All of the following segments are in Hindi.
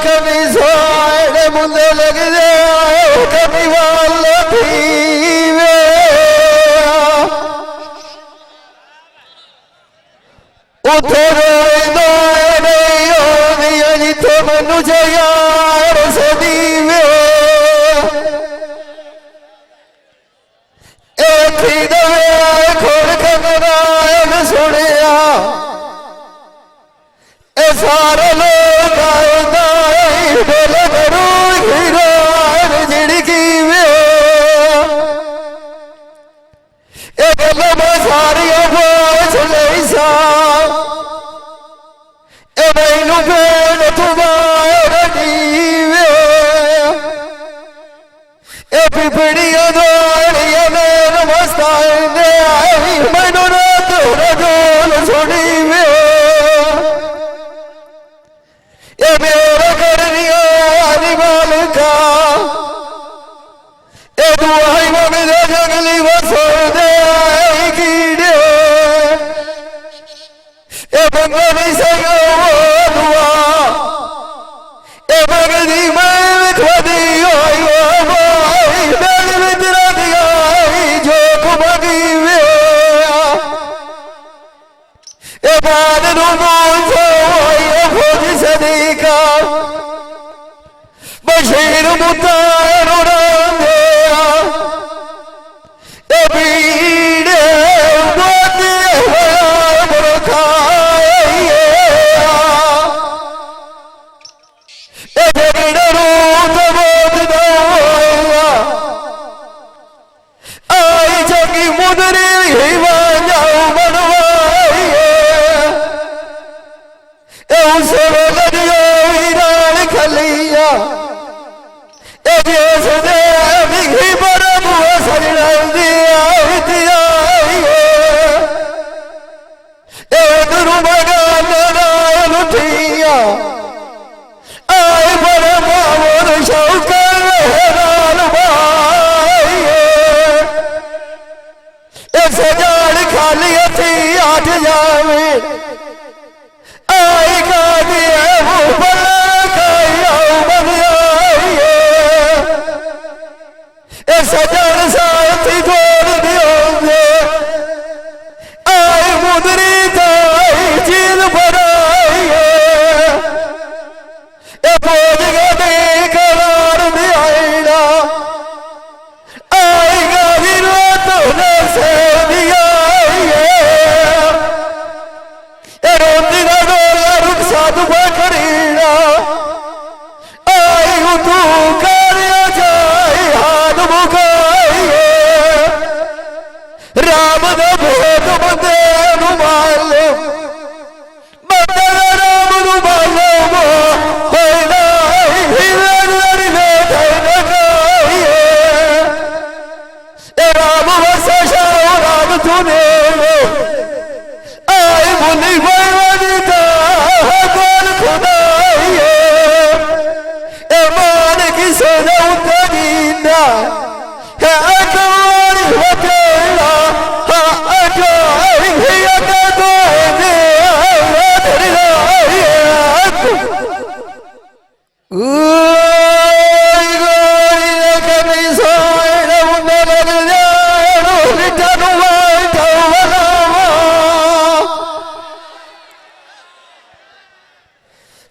कभी साढ़े मुंडे लग जाए कभी वाला थीवे उठे रोइंदा नहीं होनिया जिथे मनु यार सदीवे एक ही दवे खोल के मनाए सुनिया सारे लोग बोल करो हीरान जिड़की सारिया बोझ नहीं सा मैनू भेड़ तुम्हारे नीवे पिपड़िया दौड़िया मेरे मस्ताए मैनू रात रजोल सुनी वे मेरा करनिया अनिवाल का दुआई मंगदे जंगली वसोदे कीड़े बंदा नहीं सको दुआ मंगदी मैं खुदी जो कुमगी वे बाद सदीका बशीर मुतार बीड़े आई चंगी मुदरी जाऊ बनवाइए उसे खलिया आए बड़े मामोर शौकर सजाड़ खाली थी आठ जावे आई का दिया सजन साथी छोड़ दियोगे आई मुदरी जाई चीज बनाइए बोझ गए करार दिया आई गाड़ी तूने से दिया रोटी का गोला रुख साधु खरीदा आई तू कर जाए हाथ मुखाइए राम का भूत बंदे मालो बंदे राम मालो राम बस राम सुने आई मुनि बता कौन खुदाइए मान की सोना उतरीना है अकवारी होतेला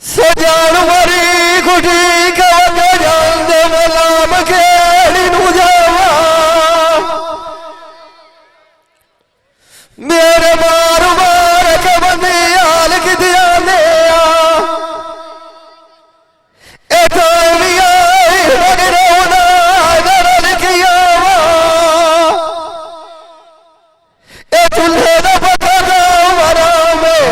सजान मरी गुटी का जान मलाम खेड़ी जावा मेरे मार मार के बंदी हाल की दिया ले चूल्हे न पता मरा में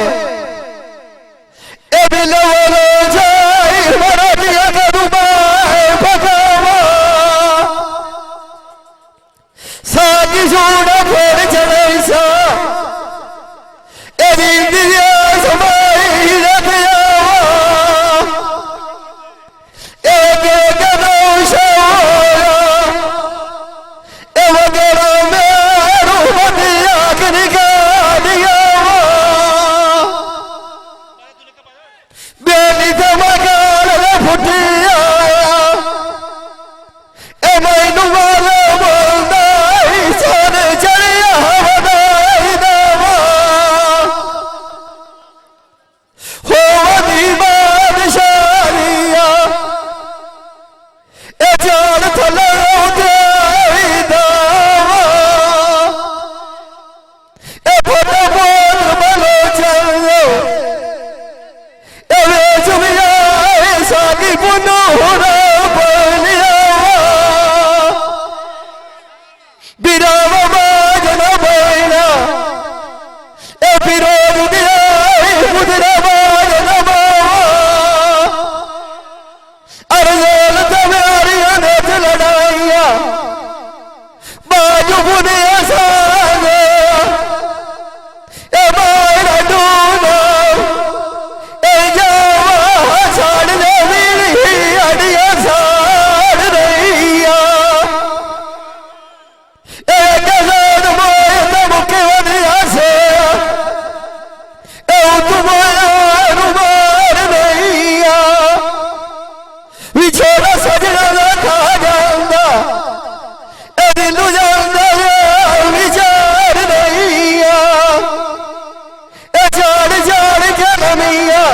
नमिया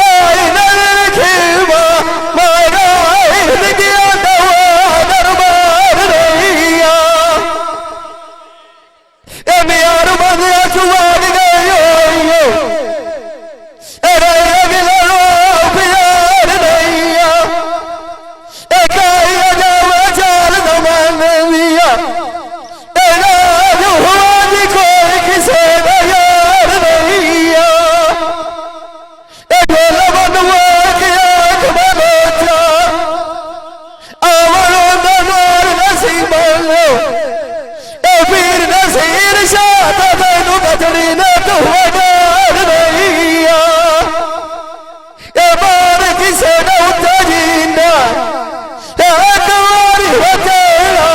आई नर खेवा मारा दिया दवा दरबार रहिया ए म्यार बंदिया चुवाड़ गयो अरे अगलो प्यार रहिया ए काई जावा चाल दमन दिया ए राज हुआ जी कोई किसे दा यार रहिया ए ढोल बनवा के आँख बलोचा आवरो दरबार नसीब लो ए वीर नसीर शाह तैनू बजड़ी ने तू वडार रहिया ए बार किसे न उठा जीना ए कवारी हो तेरा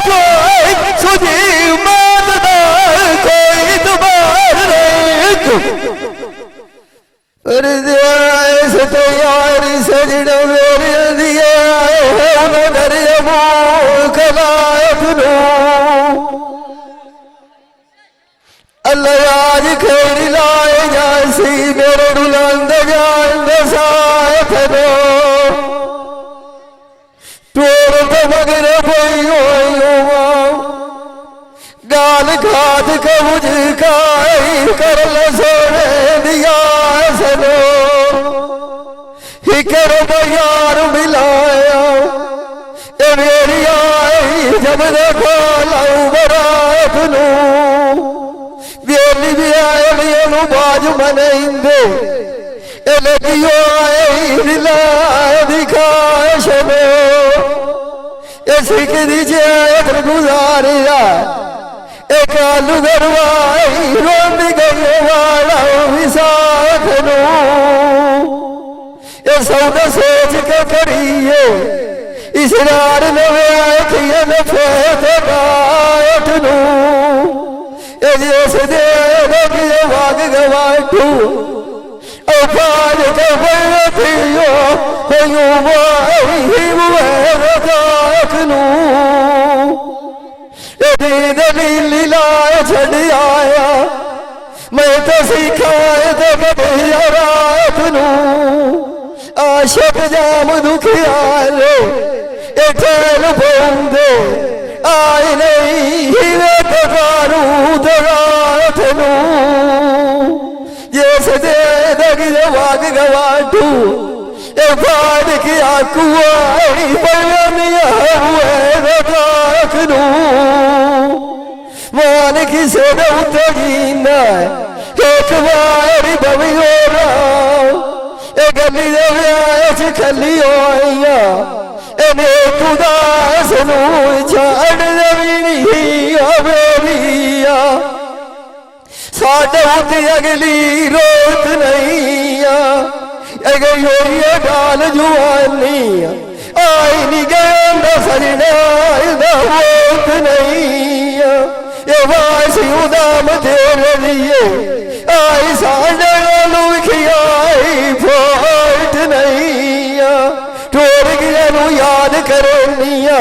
कोई सुधी मातदार कोई दुबार नहीं अरे दिया से तो यारी सजड़ा मेरे दिया नगर कलायत नो अल्लाह आज खेड़ी लाए जासी मेरे दुलंद जान साथ नो तोर तो मगर कोई हो गाल खाद के मुझकाई कर लो सोने दिया सनो ही करो यार मिलाया ए मेरी आई जब देखो लाऊ बरात नो वेली भी आए नु बाज मने इंदे ए लगियो आई दिला दिखाए शनो ए सिख दीजे एक गुजारिया एक आलू गरवाई रोंद गए वाला विसाख नो ये सौदा सोच के करिए इसरार नवे आखिए न फेत गायत नो ये जैसे दे लगिए वाग गवाटू ओ पाज के बैठियो होयो वाही मुए गायत नो दलीली लाए छड़ आया मैं तो सिखाए तो बढ़िया रात नू आशक जाम दुखियालो ए ठेल बोंदे आई नहीं वे तो बारूद रात नू जैसे दे दगी वाग गवाटू ए फाड़ की आकुआई बनिया हुए रात नू मान किसे न उतरीना एक बार बवी हो रहा ए गली दे व्याच खली होइया एने खुदा सनू छाड़ देवी नहीं हवेलिया साडे उते अगली रोत नहीं अगे योरिया डाल जुआनी आई नी गया सजना होत नहीं ये वासी उदाम तेरे लिए आई साढ़े लिखियाई फोट नहीं टोर गया नू याद करनिया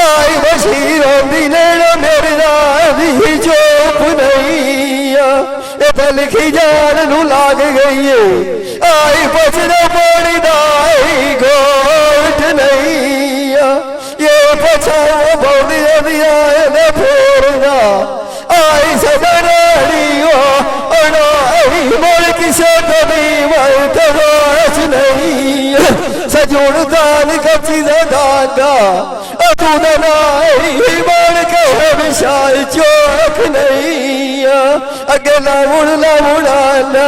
आई बशीर आंदी नेड़ा मेरे दी चोप नहीं ये लिखी जान नू लाग गई है आई पछड़ा पानी दाई गोट नहीं ये पछाओ बोली दिया फोरना आई सदरियो मोड़ किसे कभी मरतबास नहीं सजोड़ दान कच्ची दादा तू नाई मोड़ के विशाल चौक नहीं अगे लाउड़ाना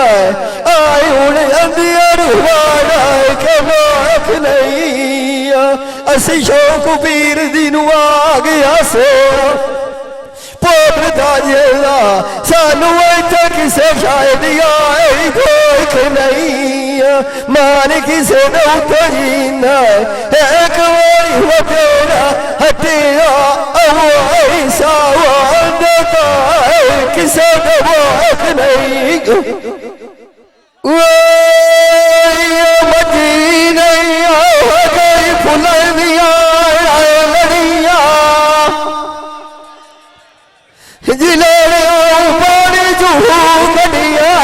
आई उड़ अंदियर वाड़ा के मोख नहीं असी शौक पीर दिनू आ गया सो पोत्र दाजेला सानू इत्थे किसे शायद आई कोई नहीं मान किसे न उतरीना एक बारी हो तेरा हटिया अवो सावन देता किसे न वाक नहीं मजी नहीं गई फुलनिया लड़िया जिले पानी जू कटिया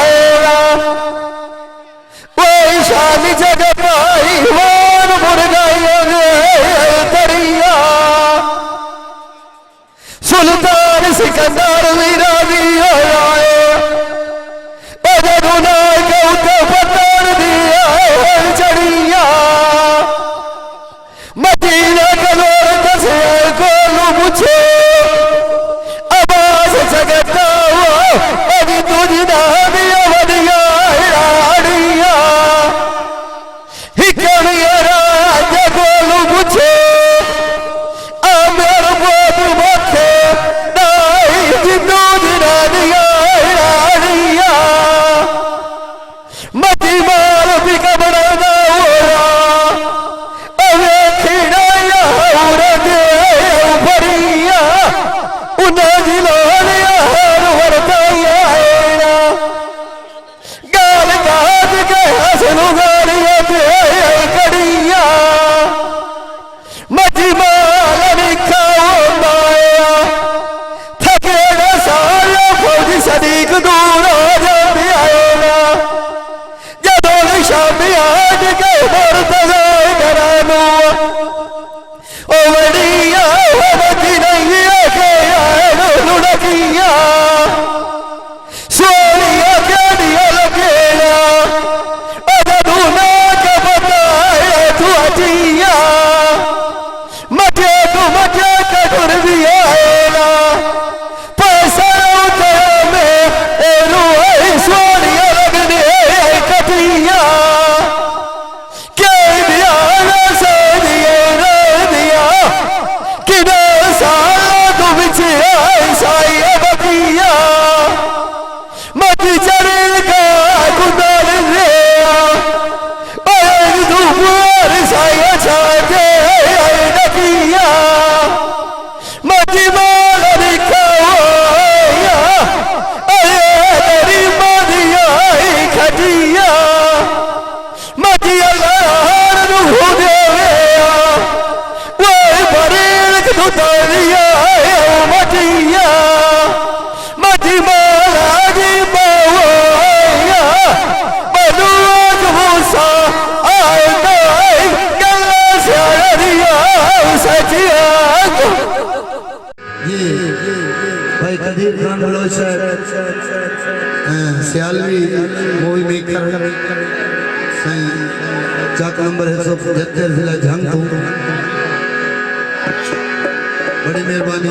मची चरण का कुदार रे ओए दुपुर साया छाके नकिया मची माल दिखाया अरे तेरी मदिया खटिया मची अल्लाह रू देया ओए बरेल कुदारिया मचिया मची माला जी बावया बलूज भूसा आए गला शायरिया सचिया ये भाई कदीर खान बलोच सियालवी मूवी मेकर सही चाक नंबर 175 जिला झंग बड़ी मेहरबानी।